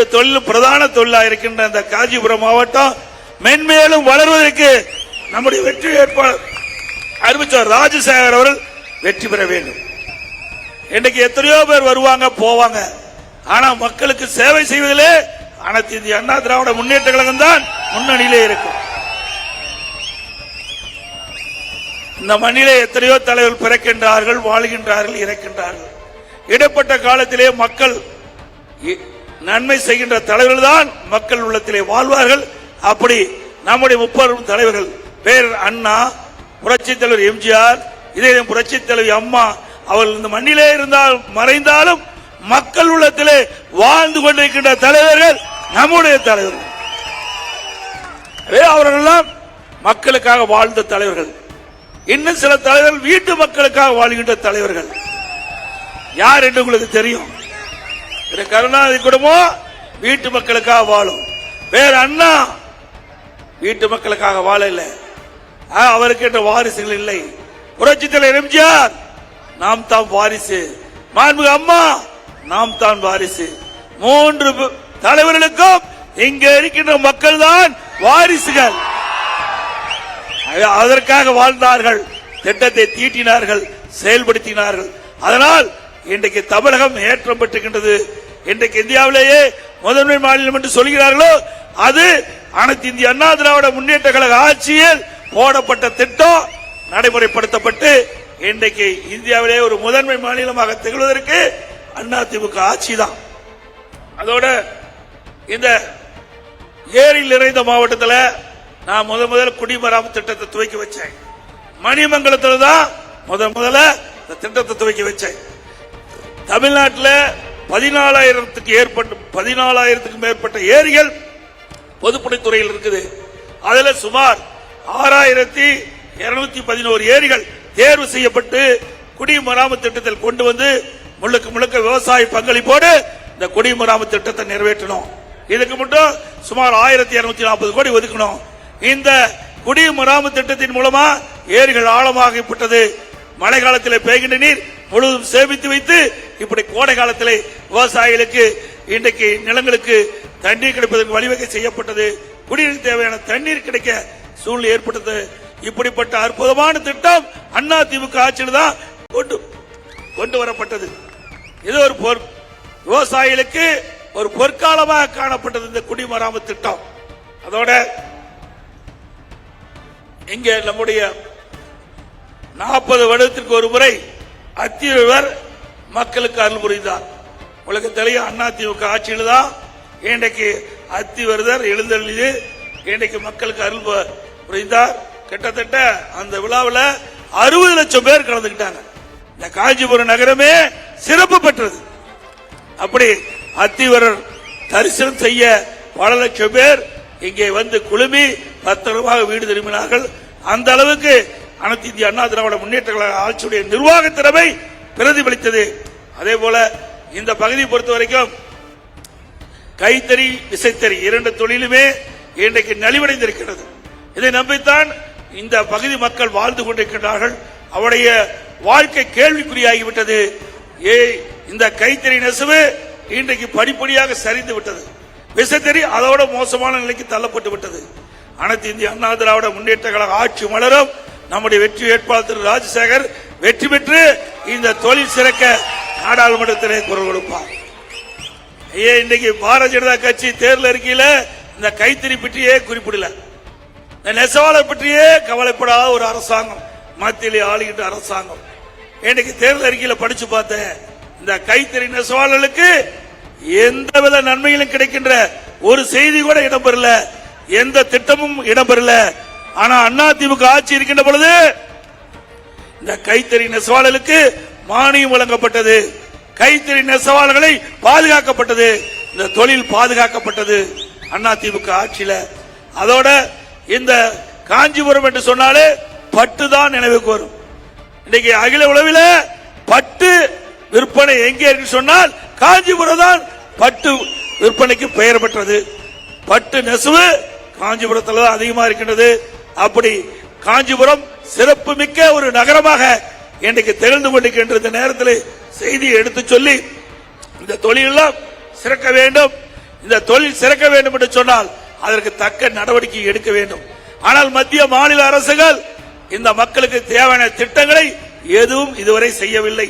இரண்டு தொழிலும் பிரதான தொழிலா இருக்கின்ற இந்த காஞ்சிபுரம் மாவட்டம் மென்மேலும் வளர்வதற்கு நம்முடைய வெற்றி வேட்பாளர் அறிவிச்சார் ராஜசேகர் அவர்கள் வெற்றி பெற வேண்டும். இன்னைக்கு எத்தனையோ பேர் வருவாங்க போவாங்க, ஆனா மக்களுக்கு சேவை செய்வதிலே அனைத்து இந்திய அண்ணா திராவிட முன்னேற்ற கழகம் தான் முன்னணியிலே இருக்கும். இந்த மண்ணிலே எத்தனையோ தலைவர்கள் பிறக்கின்றார்கள், வாழ்கின்றார்கள், இறக்கின்றார்கள். இடைப்பட்ட காலத்திலே மக்கள் நன்மை செய்கின்ற தலைவர்கள் தான் மக்கள் உள்ளத்திலே வாழ்வார்கள். அப்படி நம்முடைய முப்பெரும் தலைவர்கள் பேர் அண்ணா, புரட்சி தலைவர் எம்ஜிஆர், இதே புரட்சி தலைவர் அம்மா அவர்கள் இந்த மண்ணிலே இருந்தால் மறைந்தாலும் மக்கள் உள்ளத்திலே வாழ்ந்து கொண்டிருக்கின்ற தலைவர்கள் நம்முடைய தலைவர்கள். அவர்களெல்லாம் மக்களுக்காக வாழ்ந்த தலைவர்கள். இன்னும் சில தலைவர்கள் வீட்டு மக்களுக்காக வாழ்கின்ற தலைவர்கள். யார் என்று உங்களுக்கு தெரியும். கருணாநிதி குடும்பம் வீட்டு மக்களுக்காக வாழும். வேற அண்ணா வீட்டு மக்களுக்காக வாழல, அவருக்கு என்ற வாரிசுகள் இல்லை. புரட்சி தலைவர் எம்ஜிஆர் நாம் தான் வாரிசு, மாண்புமிகு அம்மா நாம் தான் வாரிசு. மூன்று தலைவர்களுக்கும் இங்க இருக்கின்ற மக்கள் தான் வாரிசுகள். அதற்காக வாழ்ந்தார்கள், திட்டத்தை தீட்டினார்கள், செயல்படுத்தினார்கள். அதனால் இன்றைக்கு தமிழகம் ஏற்றம் பெற்றுகின்றது. இன்றைக்கு இந்தியாவிலேயே முதன்மை மாநிலம் என்று சொல்கிறார்களோ அது அனைத்து இந்திய அண்ணா திராவிட முன்னேற்ற கழக ஆட்சியில் போடப்பட்ட திட்டம் நடைமுறைப்படுத்தப்பட்டு இன்றைக்கு இந்தியாவிலே ஒரு முதன்மை மாநிலமாக திகழ்வதற்கு அதிமுக ஆட்சி தான். அதோட இந்த ஏரியில் நிறைந்த மாவட்டத்தில் நான் முதல் குடிமராமத்து திட்டத்தை துவக்கி வச்சேன். மணிமங்கலத்தில் தான் முதல்ல இந்த திட்டத்தை துவக்கி வச்சேன். தமிழ்நாட்டில் 14,000க்கும் மேற்பட்ட ஏரிகள் பொதுப்பணித்துறையில் இருக்குது. அதில் சுமார் 6,211 ஏரிகள் தேர்வு செய்யப்பட்டு குடிமராமத்து திட்டத்தில் கொண்டு வந்து முழுக்க விவசாய பங்களிப்போடு இந்த குடிமராமத்து திட்டத்தை நிறைவேற்றணும். இதுக்கு மட்டும் சுமார் 1,240 கோடி ஒதுக்கணும். இந்த குடிமராமத்து திட்டத்தின் மூலமா ஏரிகள் ஆழமாகப்பட்டது. மழை காலத்தில் பெய்கின்ற நீர் முழுவதும் சேமித்து வைத்து இப்படி கோடை காலத்தில் விவசாயிகளுக்கு இன்றைக்கு நிலங்களுக்கு தண்ணீர் கிடைப்பதற்கு வழிவகை செய்யப்பட்டது. குடிநீர் தேவையான தண்ணீர் கிடைக்க சூழ்நிலை ஏற்பட்டது. இப்படிப்பட்ட அற்புதமான திட்டம் அதிமுக ஆட்சியில் தான் கொண்டு வரப்பட்டது. இது ஒரு விவசாயிகளுக்கு ஒரு பொற்காலமாக காணப்பட்டது இந்த குடிமராமத்து திட்டம். அதோட இங்கே நம்முடைய 40 வருடத்திற்கு ஒரு முறை அத்தியவர் மக்களுக்கு அருள் புரிந்தார். உங்களுக்கு தெரியும், அதிமுக ஆட்சியில் தான் இன்றைக்கு அத்திவரதர் எழுந்தருளி இன்றைக்கு மக்களுக்கு அருள் புரிந்தார். கிட்டத்தட்ட அந்த விழாவில் 60 லட்சம் பேர் கலந்துக்கிட்டாங்க. இந்த காஞ்சிபுரம் நகரமே சிறப்பு பெற்றது. அப்படி அத்திவரர் தரிசனம் செய்ய பல லட்சம் பேர் இங்கே வந்து குழுமி பத்திரமாக வீடு திரும்பினார்கள். அந்த அளவுக்கு அனைத்து இந்திய அண்ணா திராவிட முன்னேற்ற கழக ஆட்சியுடைய நிர்வாக திறமை பிரதிபலித்தது. அதே போல இந்த பகுதியை பொறுத்த வரைக்கும் கைத்தறி, விசைத்தறி 2 தொழிலுமே இன்றைக்கு நலிவடைந்திருக்கிறது. இதை நம்பித்தான் இந்த பகுதி மக்கள் வாழ்ந்து கொண்டிருக்கிறார்கள். அவருடைய வாழ்க்கை கேள்விக்குறியாகிவிட்டது. இந்த கைத்தறி நெசவு இன்றைக்கு படிப்படியாக சரிந்து விட்டது. விசைத்தறி அதோட மோசமான நிலைக்கு தள்ளப்பட்டு விட்டது. அனைத்து இந்திய அண்ணா திராவிட முன்னேற்ற கழக ஆட்சி மலரும். நம்முடைய வெற்றி வேட்பாளர் திரு ராஜசேகர் வெற்றி பெற்று இந்த தொழில் சிறக்க நாடாளுமன்றத்திலே குரல் கொடுப்பார். இன்றைக்கு பாரதிய ஜனதா கட்சி தேர்தல் அறிக்கையில இந்த கைத்தறி பற்றியே குறிப்பிடல, இந்த நெசவாளர் பற்றியே கவலைப்படாத ஒரு அரசாங்கம், மத்தியிலே ஆளுகின்ற அரசாங்கம். இன்னைக்கு தேர்தல் அறிக்கையில படிச்சு பார்த்தேன், இந்த கைத்தறி நெசவாளர்களுக்கு எந்தவித நன்மைகளும் கிடைக்கின்ற ஒரு செய்தி கூட இடம்பெறல, எந்த திட்டமும் இடம்பெறல. ஆனா அதிமுக ஆட்சி இருக்கின்ற பொழுது இந்த கைத்தறி நெசவாளர்களுக்கு மானியம் வழங்கப்பட்டது, கைத்தறி நெசவாளர்களை பாதுகாக்கப்பட்டது, இந்த தொழில் பாதுகாக்கப்பட்டது அதிமுக ஆட்சியில. அதோட இந்த காஞ்சிபுரம் என்று சொன்னாலே பட்டு தான் நினைவுக்கு வரும். இன்னைக்கு அகில உலகில் பட்டு விற்பனை எங்கே இருக்கு சொன்னால் காஞ்சிபுரம் தான் பட்டு விற்பனைக்கு பெயர் பெற்றது. பட்டு நெசவு காஞ்சிபுரத்தில் தான் அதிகமாக இருக்கின்றது. அப்படி காஞ்சிபுரம் சிறப்பு மிக்க ஒரு நகரமாக இன்றைக்கு திகழ்ந்து கொண்டிருக்கின்ற இந்த நேரத்தில் செய்தியை எடுத்து சொல்லி இந்த தொழிலெல்லாம் சிறக்க வேண்டும். இந்த தொழில் சிறக்க வேண்டும் என்று சொன்னால் அதற்கு தக்க நடவடிக்கை எடுக்க வேண்டும். ஆனால் மத்திய மாநில அரசுகள் இந்த மக்களுக்கு தேவையான திட்டங்களை எதுவும் இதுவரை செய்யவில்லை.